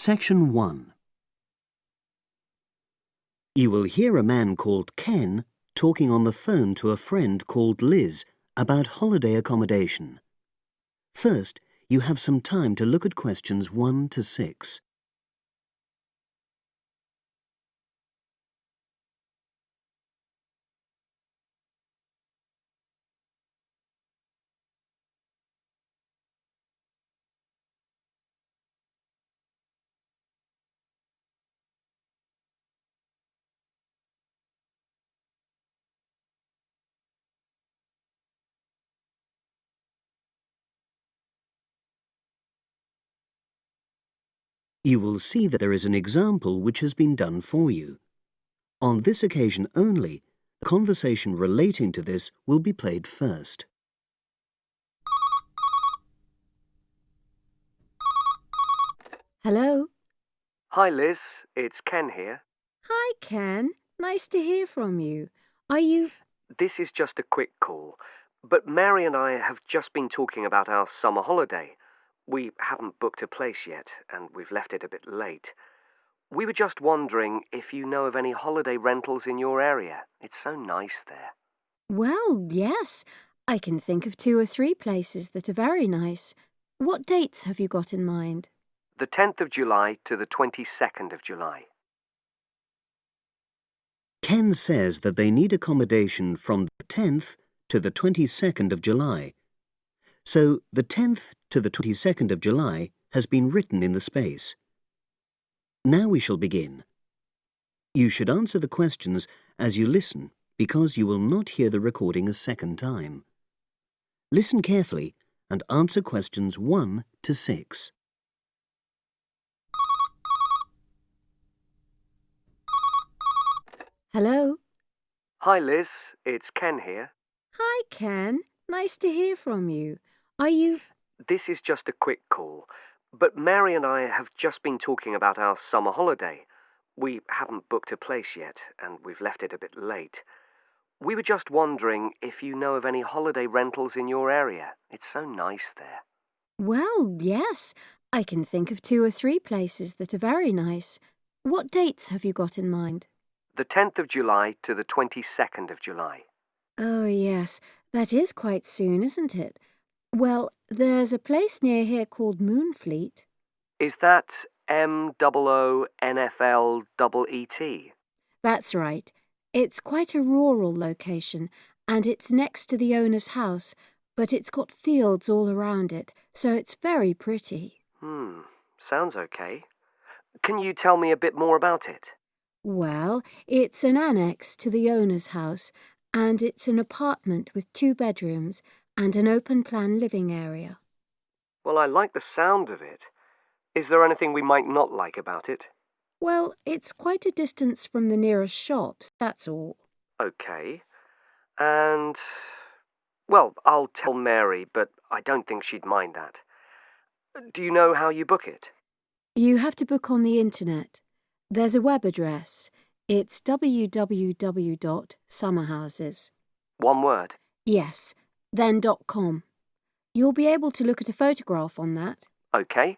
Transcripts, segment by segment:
Section 1. You will hear a man called Ken talking on the phone to a friend called Liz about holiday accommodation. First, you have some time to look at questions 1 to 6. You will see that there is an example which has been done for you. On this occasion only, a conversation relating to this will be played first. Hello. Hi Liz, it's Ken here. Hi, Ken. Nice to hear from you. Are you... This is just a quick call, but Mary and I have just been talking about our summer holiday. We haven't booked a place yet, and we've left it a bit late. We were just wondering if you know of any holiday rentals in your area. It's so nice there. Well, yes. I can think of 2 or 3 places that are very nice. What dates have you got in mind? The 10th of July to the 22nd of July. Ken says that they need accommodation from the 10th to the 22nd of July. So the 10th to the 22nd of July has been written in the space. Now we shall begin. You should answer the questions as you listen because you will not hear the recording a second time. Listen carefully and answer questions 1 to 6. Hello. Hi Liz, it's Ken here. Hi, Ken. Nice to hear from you. Are you... This is just a quick call, but Mary and I have just been talking about our summer holiday. We haven't booked a place yet, and we've left it a bit late. We were just wondering if you know of any holiday rentals in your area. It's so nice there. Well, yes. I can think of 2 or 3 places that are very nice. What dates have you got in mind? The 10th of July to the 22nd of July. Oh, yes. That is quite soon, isn't it? Well, there's a place near here called Moonfleet. Is that MOONFLEET? That's right. It's quite a rural location, and it's next to the owner's house, but it's got fields all around it, so it's very pretty. Sounds okay. Can you tell me a bit more about it? Well, it's an annex to the owner's house, and it's an apartment with 2 bedrooms and an open-plan living area. Well, I like the sound of it. Is there anything we might not like about it? Well, it's quite a distance from the nearest shops, that's all. Okay. And... well, I'll tell Mary, but I don't think she'd mind that. Do you know how you book it? You have to book on the internet. There's a web address. It's www.summerhouses. One word. Yes, then .com. You'll be able to look at a photograph on that. Okay.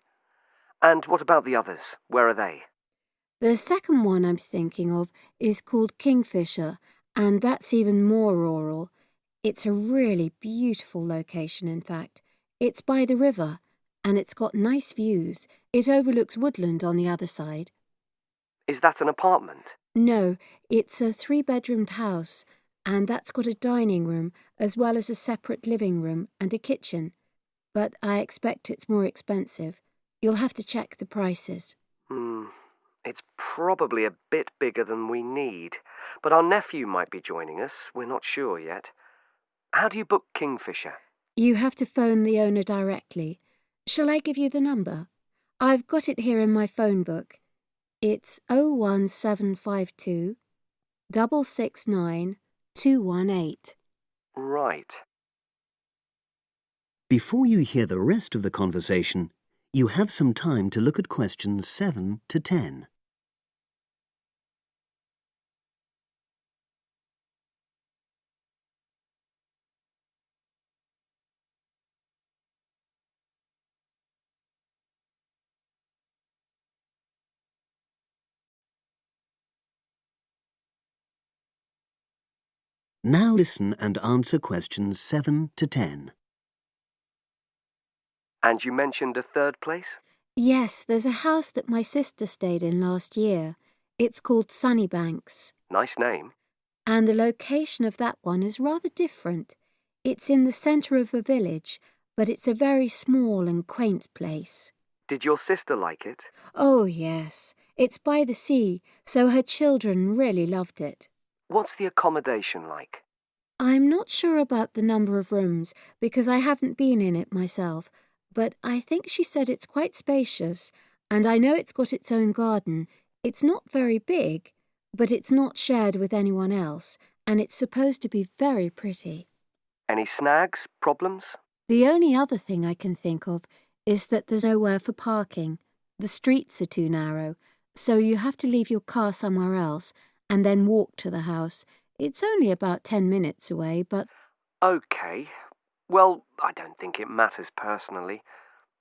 And what about the others? Where are they? The second one I'm thinking of is called Kingfisher, and that's even more rural. It's a really beautiful location, in fact. It's by the river, and it's got nice views. It overlooks woodland on the other side. Is that an apartment? No, it's a 3-bedroomed house, and that's got a dining room as well as a separate living room and a kitchen. But I expect it's more expensive. You'll have to check the prices. It's probably a bit bigger than we need, but our nephew might be joining us. We're not sure yet. How do you book Kingfisher? You have to phone the owner directly. Shall I give you the number? I've got it here in my phone book. It's 01752 669 218. Right. Before you hear the rest of the conversation, you have some time to look at questions 7 to 10. Now listen and answer questions 7 to 10. And you mentioned a third place? Yes, there's a house that my sister stayed in last year. It's called Sunnybanks. Nice name. And the location of that one is rather different. It's in the centre of a village, but it's a very small and quaint place. Did your sister like it? Oh, yes. It's by the sea, so her children really loved it. What's the accommodation like? I'm not sure about the number of rooms because I haven't been in it myself, but I think she said it's quite spacious, and I know it's got its own garden. It's not very big, but it's not shared with anyone else, and it's supposed to be very pretty. Any snags? Problems? The only other thing I can think of is that there's nowhere for parking. The streets are too narrow, so you have to leave your car somewhere else and then walk to the house. It's only about 10 minutes away, but... OK. Well, I don't think it matters personally.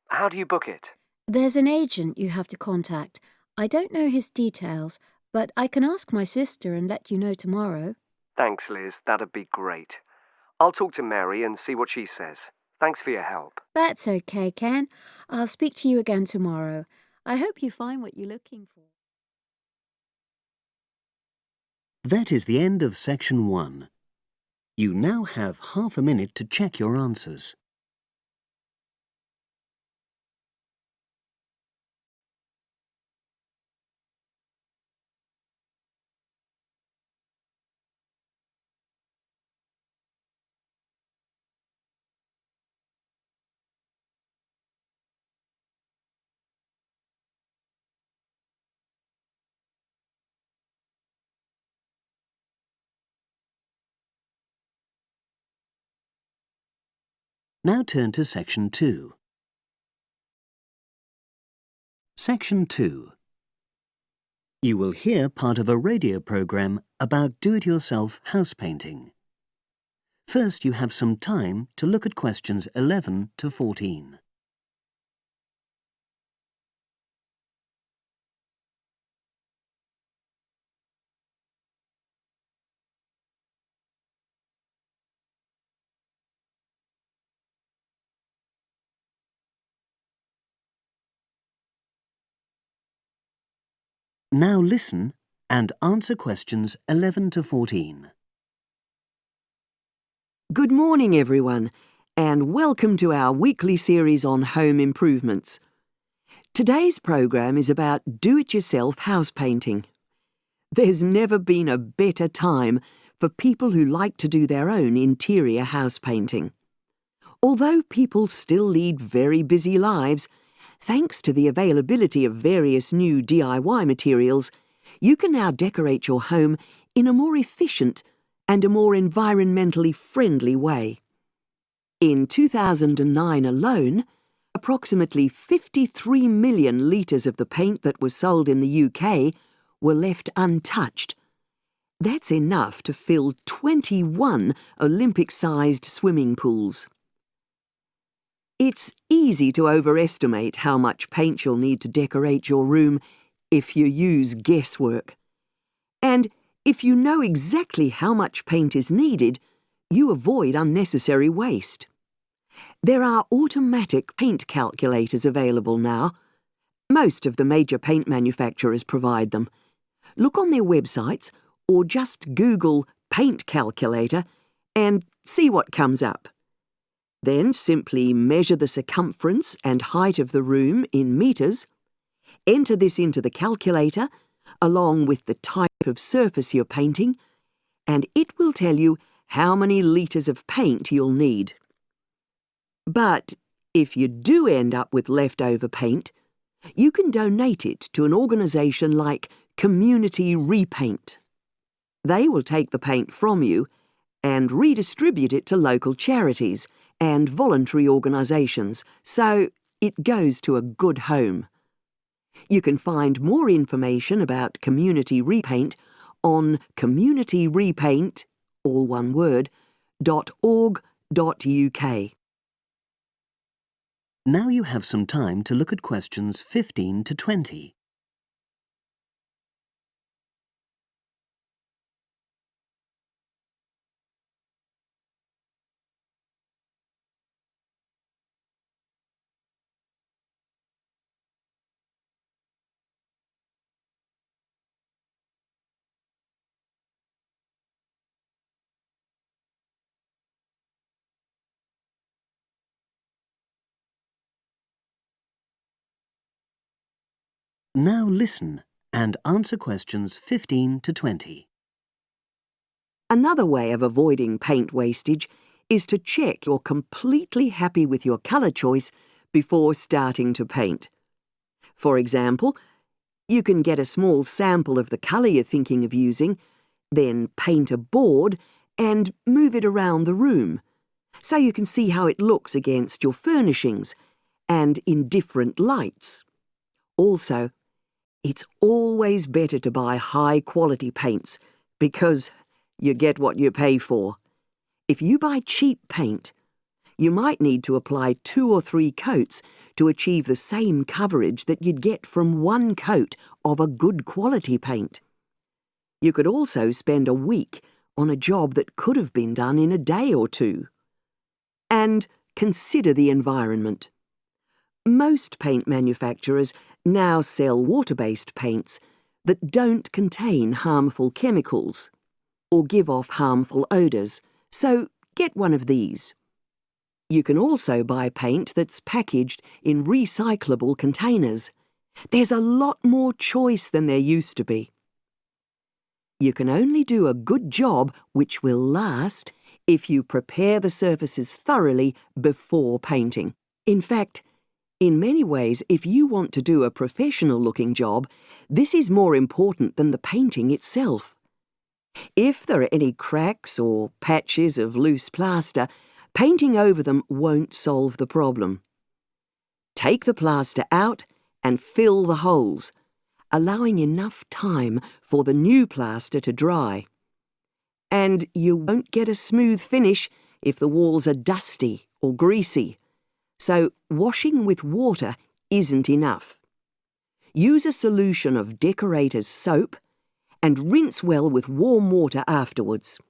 How do you book it? There's an agent you have to contact. I don't know his details, but I can ask my sister and let you know tomorrow. Thanks, Liz. That'd be great. I'll talk to Mary and see what she says. Thanks for your help. That's okay, Ken. I'll speak to you again tomorrow. I hope you find what you're looking for. That is the end of section 1. You now have half a minute to check your answers. Now turn to section 2. Section 2. You will hear part of a radio program about do-it-yourself house painting. First, you have some time to look at questions 11 to 14. Now listen and answer questions 11 to 14. Good morning, everyone, and welcome to our weekly series on home improvements. Today's program is about do-it-yourself house painting. There's never been a better time for people who like to do their own interior house painting. Although people still lead very busy lives, thanks to the availability of various new DIY materials, you can now decorate your home in a more efficient and a more environmentally friendly way. In 2009 alone, approximately 53 million litres of the paint that was sold in the UK were left untouched. That's enough to fill 21 Olympic-sized swimming pools. It's easy to overestimate how much paint you'll need to decorate your room if you use guesswork. And if you know exactly how much paint is needed, you avoid unnecessary waste. There are automatic paint calculators available now. Most of the major paint manufacturers provide them. Look on their websites or just Google paint calculator and see what comes up. Then simply measure the circumference and height of the room in metres, enter this into the calculator along with the type of surface you're painting, and it will tell you how many litres of paint you'll need. But if you do end up with leftover paint, you can donate it to an organisation like Community Repaint. They will take the paint from you and redistribute it to local charities and voluntary organisations, so it goes to a good home. You can find more information about Community Repaint on communityrepaint, all one word, .org.uk. Now you have some time to look at questions 15 to 20. Now listen and answer questions 15 to 20. Another way of avoiding paint wastage is to check you're completely happy with your colour choice before starting to paint. For example, you can get a small sample of the colour you're thinking of using, then paint a board and move it around the room, so you can see how it looks against your furnishings and in different lights. Also, it's always better to buy high-quality paints because you get what you pay for. If you buy cheap paint, you might need to apply 2 or 3 coats to achieve the same coverage that you'd get from 1 coat of a good quality paint. You could also spend a week on a job that could have been done in a day or 2. And consider the environment. Most paint manufacturers now sell water-based paints that don't contain harmful chemicals or give off harmful odours, so get one of these. You can also buy paint that's packaged in recyclable containers. There's a lot more choice than there used to be. You can only do a good job which will last if you prepare the surfaces thoroughly before painting. In fact, in many ways, if you want to do a professional-looking job, this is more important than the painting itself. If there are any cracks or patches of loose plaster, painting over them won't solve the problem. Take the plaster out and fill the holes, allowing enough time for the new plaster to dry. And you won't get a smooth finish if the walls are dusty or greasy. So washing with water isn't enough. Use a solution of decorator's soap and rinse well with warm water afterwards.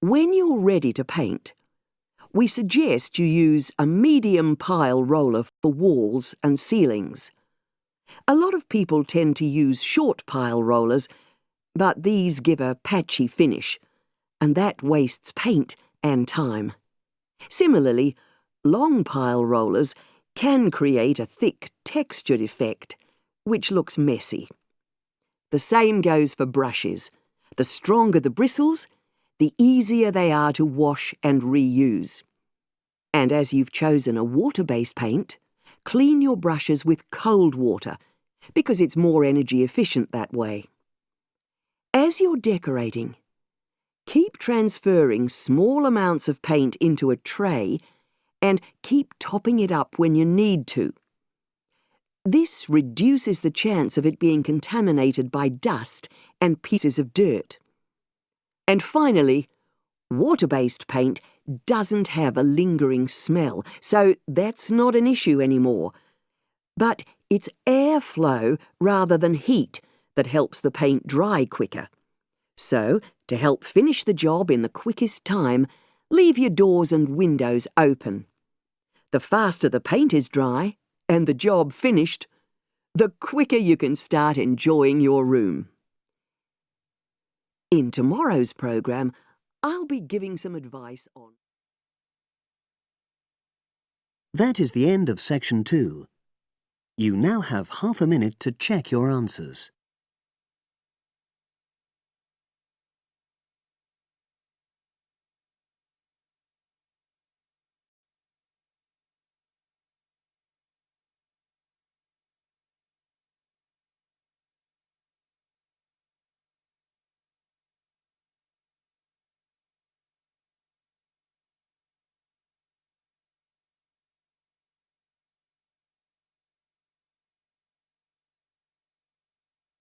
When you're ready to paint, we suggest you use a medium pile roller for walls and ceilings. A lot of people tend to use short pile rollers, but these give a patchy finish, and that wastes paint and time. Similarly, long pile rollers can create a thick textured effect, which looks messy. The same goes for brushes. The stronger the bristles, the easier they are to wash and reuse. And as you've chosen a water-based paint, clean your brushes with cold water, because it's more energy efficient that way. As you're decorating, keep transferring small amounts of paint into a tray and keep topping it up when you need to. This reduces the chance of it being contaminated by dust and pieces of dirt. And finally, water-based paint doesn't have a lingering smell, so that's not an issue anymore. But it's airflow rather than heat that helps the paint dry quicker. So, to help finish the job in the quickest time, leave your doors and windows open. The faster the paint is dry and the job finished, the quicker you can start enjoying your room. In tomorrow's program, I'll be giving some advice on... That is the end of section 2. You now have half a minute to check your answers.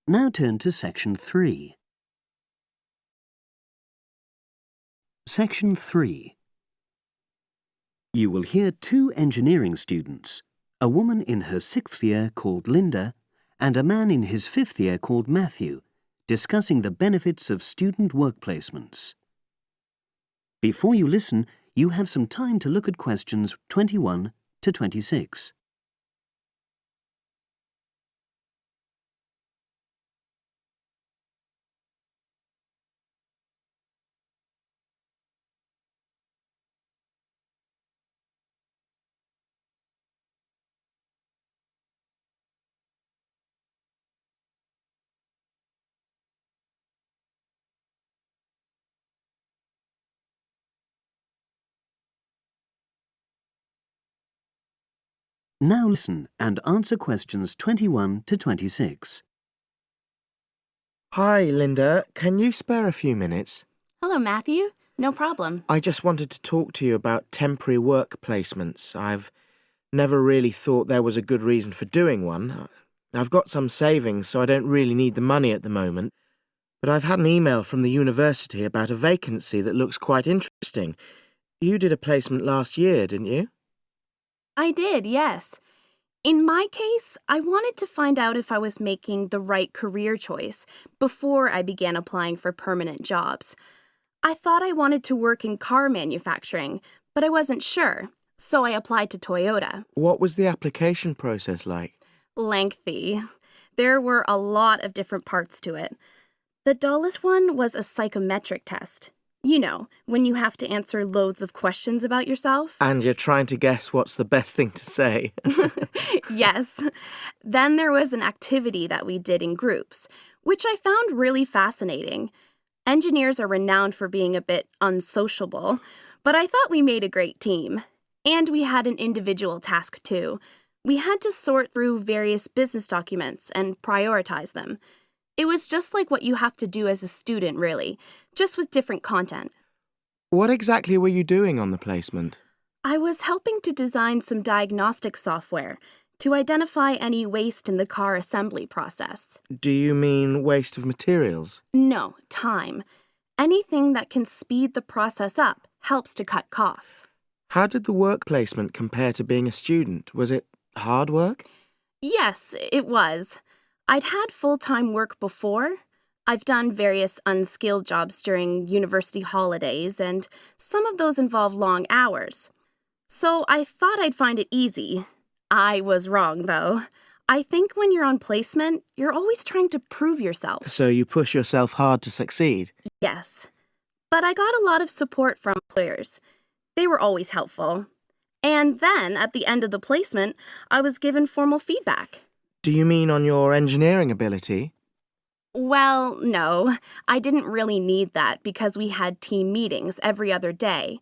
Now turn to section 3. Section 3. You will hear 2 engineering students, a woman in her 6th year called Linda and a man in his 5th year called Matthew, discussing the benefits of student work placements. Before you listen, you have some time to look at questions 21 to 26. Now listen and answer questions 21 to 26. Hi, Linda. Can you spare a few minutes? Hello, Matthew. No problem. I just wanted to talk to you about temporary work placements. I've never really thought there was a good reason for doing one. I've got some savings, so I don't really need the money at the moment. But I've had an email from the university about a vacancy that looks quite interesting. You did a placement last year, didn't you? I did, yes. In my case, I wanted to find out if I was making the right career choice before I began applying for permanent jobs. I thought I wanted to work in car manufacturing, but I wasn't sure, so I applied to Toyota. What was the application process like? Lengthy. There were a lot of different parts to it. The dullest one was a psychometric test. You know, when you have to answer loads of questions about yourself. And you're trying to guess what's the best thing to say. Yes. Then there was an activity that we did in groups, which I found really fascinating. Engineers are renowned for being a bit unsociable, but I thought we made a great team. And we had an individual task too. We had to sort through various business documents and prioritize them. It was just like what you have to do as a student, really, just with different content. What exactly were you doing on the placement? I was helping to design some diagnostic software to identify any waste in the car assembly process. Do you mean waste of materials? No, time. Anything that can speed the process up helps to cut costs. How did the work placement compare to being a student? Was it hard work? Yes, it was. I'd had full-time work before. I've done various unskilled jobs during university holidays, and some of those involve long hours. So I thought I'd find it easy. I was wrong, though. I think when you're on placement, you're always trying to prove yourself. So you push yourself hard to succeed? Yes. But I got a lot of support from employers. They were always helpful. And then, at the end of the placement, I was given formal feedback. Do you mean on your engineering ability? Well, no. I didn't really need that because we had team meetings every other day.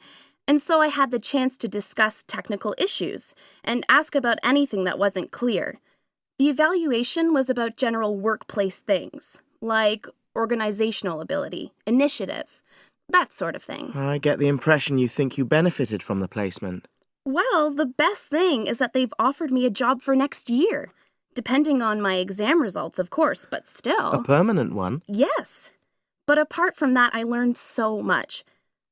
And so I had the chance to discuss technical issues and ask about anything that wasn't clear. The evaluation was about general workplace things, like organizational ability, initiative, that sort of thing. I get the impression you think you benefited from the placement. Well, the best thing is that they've offered me a job for next year. Depending on my exam results, of course, but still. A permanent one? Yes. But apart from that, I learned so much.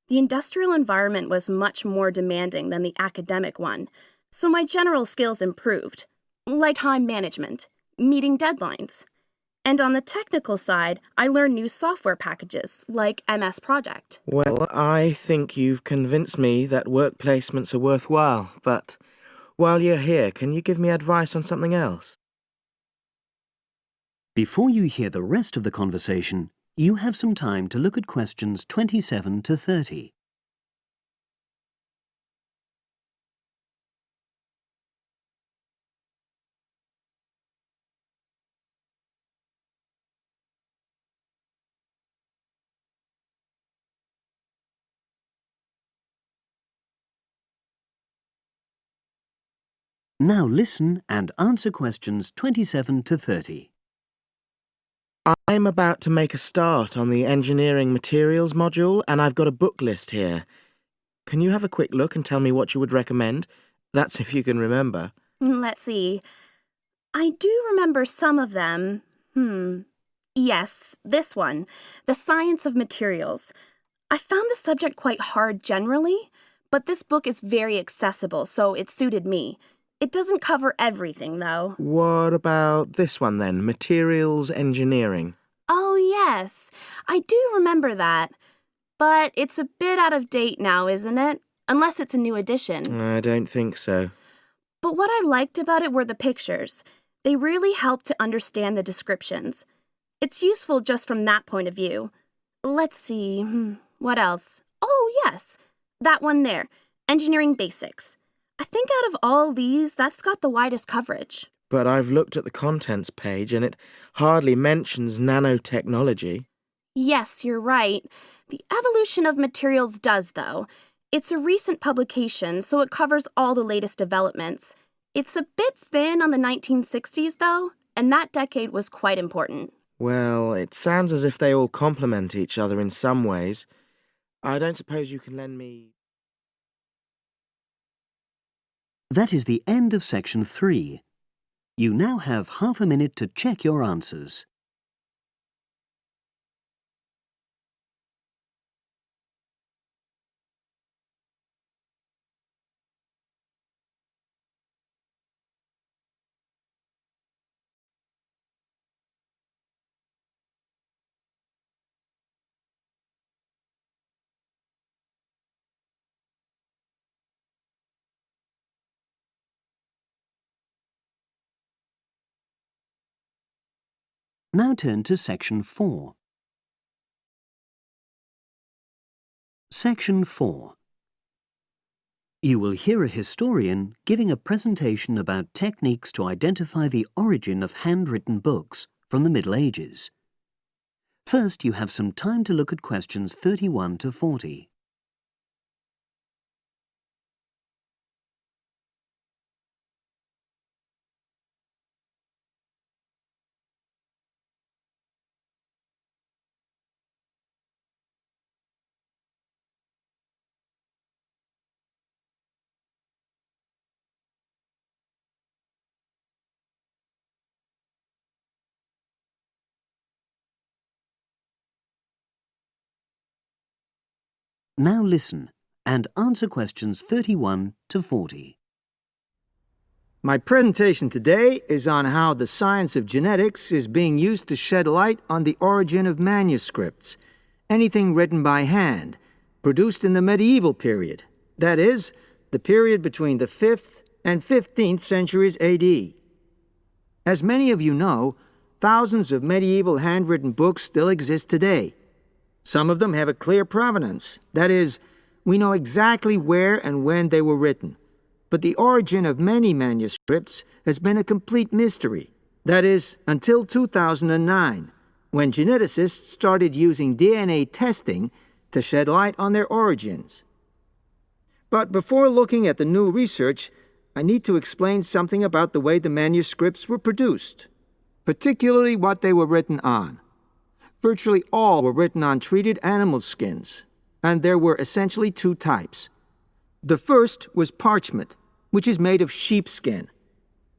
The industrial environment was much more demanding than the academic one, so my general skills improved, like time management, meeting deadlines. And on the technical side, I learned new software packages, like MS Project. Well, I think you've convinced me that work placements are worthwhile, but while you're here, can you give me advice on something else? Before you hear the rest of the conversation, you have some time to look at questions 27 to 30. Now listen and answer questions 27 to 30. I'm about to make a start on the engineering materials module, and I've got a book list here. Can you have a quick look and tell me what you would recommend? That's if you can remember. Let's see. I do remember some of them. Yes, this one, The Science of Materials. I found the subject quite hard generally, but this book is very accessible, so it suited me. It doesn't cover everything, though. What about this one then, materials engineering? Oh, yes. I do remember that. But it's a bit out of date now, isn't it? Unless it's a new edition. I don't think so. But what I liked about it were the pictures. They really helped to understand the descriptions. It's useful just from that point of view. Let's see, what else? Oh, yes, that one there, Engineering Basics. I think out of all these, that's got the widest coverage. But I've looked at the contents page and it hardly mentions nanotechnology. Yes, you're right. The Evolution of Materials does, though. It's a recent publication, so it covers all the latest developments. It's a bit thin on the 1960s, though, and that decade was quite important. Well, it sounds as if they all complement each other in some ways. I don't suppose you can lend me... That is the end of section 3. You now have half a minute to check your answers. Now turn to section 4. Section 4. You will hear a historian giving a presentation about techniques to identify the origin of handwritten books from the Middle Ages. First, you have some time to look at questions 31 to 40. Now listen and answer questions 31 to 40. My presentation today is on how the science of genetics is being used to shed light on the origin of manuscripts, anything written by hand, produced in the medieval period, that is, the period between the 5th and 15th centuries AD. As many of you know, thousands of medieval handwritten books still exist today. Some of them have a clear provenance, that is, we know exactly where and when they were written. But the origin of many manuscripts has been a complete mystery, that is, until 2009, when geneticists started using DNA testing to shed light on their origins. But before looking at the new research, I need to explain something about the way the manuscripts were produced, particularly what they were written on. Virtually all were written on treated animal skins, and there were essentially two types. The first was parchment, which is made of sheepskin.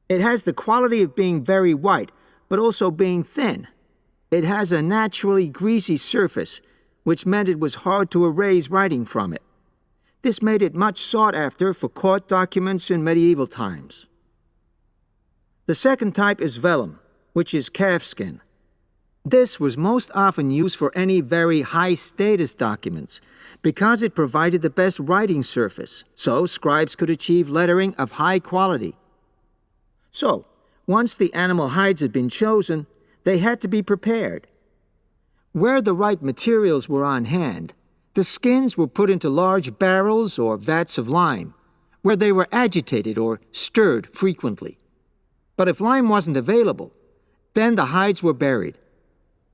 It has the quality of being very white, but also being thin. It has a naturally greasy surface, which meant it was hard to erase writing from it. This made it much sought after for court documents in medieval times. The second type is vellum, which is calfskin. This was most often used for any very high-status documents because it provided the best writing surface, so scribes could achieve lettering of high quality. So, once the animal hides had been chosen, they had to be prepared. Where the right materials were on hand, the skins were put into large barrels or vats of lime, where they were agitated or stirred frequently. But if lime wasn't available, then the hides were buried.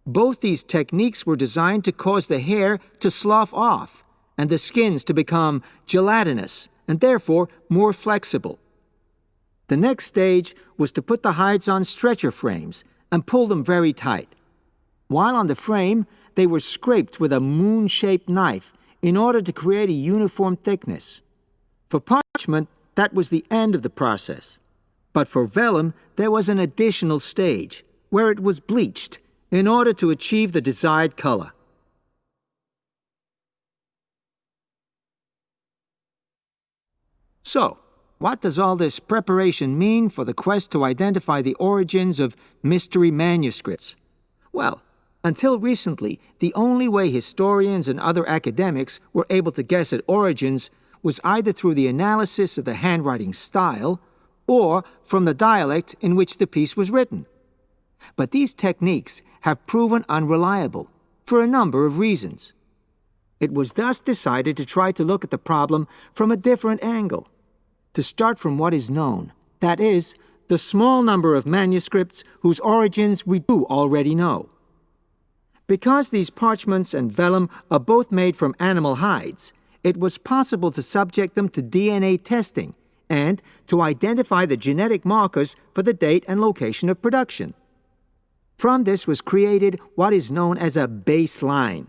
Both these techniques were designed to cause the hair to slough off and the skins to become gelatinous and therefore more flexible. The next stage was to put the hides on stretcher frames and pull them very tight. While on the frame, they were scraped with a moon-shaped knife in order to create a uniform thickness. For parchment, that was the end of the process. But for vellum, there was an additional stage, where it was bleached in order to achieve the desired color. So, what does all this preparation mean for the quest to identify the origins of mystery manuscripts? Well, until recently, the only way historians and other academics were able to guess at origins was either through the analysis of the handwriting style or from the dialect in which the piece was written. But these techniques have proven unreliable for a number of reasons. It was thus decided to try to look at the problem from a different angle, to start from what is known, that is, the small number of manuscripts whose origins we do already know. Because these parchments and vellum are both made from animal hides, it was possible to subject them to DNA testing and to identify the genetic markers for the date and location of production. From this was created what is known as a baseline.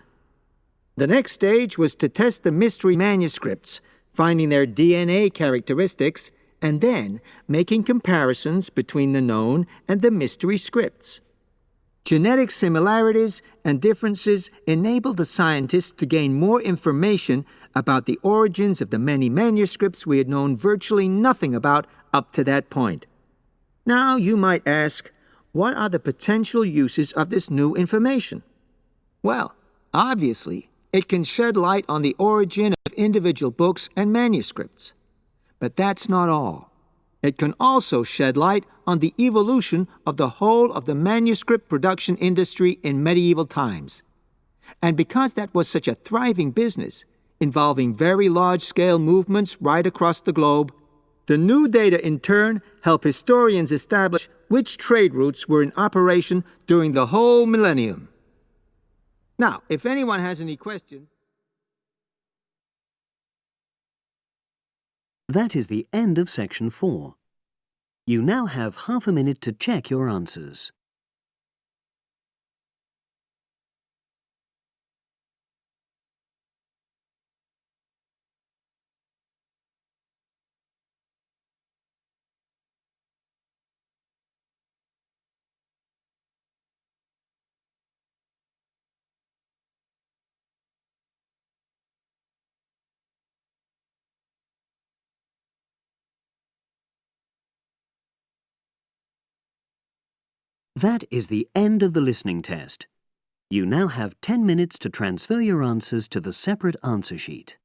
The next stage was to test the mystery manuscripts, finding their DNA characteristics, and then making comparisons between the known and the mystery scripts. Genetic similarities and differences enabled the scientists to gain more information about the origins of the many manuscripts we had known virtually nothing about up to that point. Now you might ask, what are the potential uses of this new information? Well, obviously, it can shed light on the origin of individual books and manuscripts. But that's not all. It can also shed light on the evolution of the whole of the manuscript production industry in medieval times. And because that was such a thriving business, involving very large-scale movements right across the globe, the new data in turn help historians establish which trade routes were in operation during the whole millennium. Now, if anyone has any questions... That is the end of section 4. You now have half a minute to check your answers. That is the end of the listening test. You now have 10 minutes to transfer your answers to the separate answer sheet.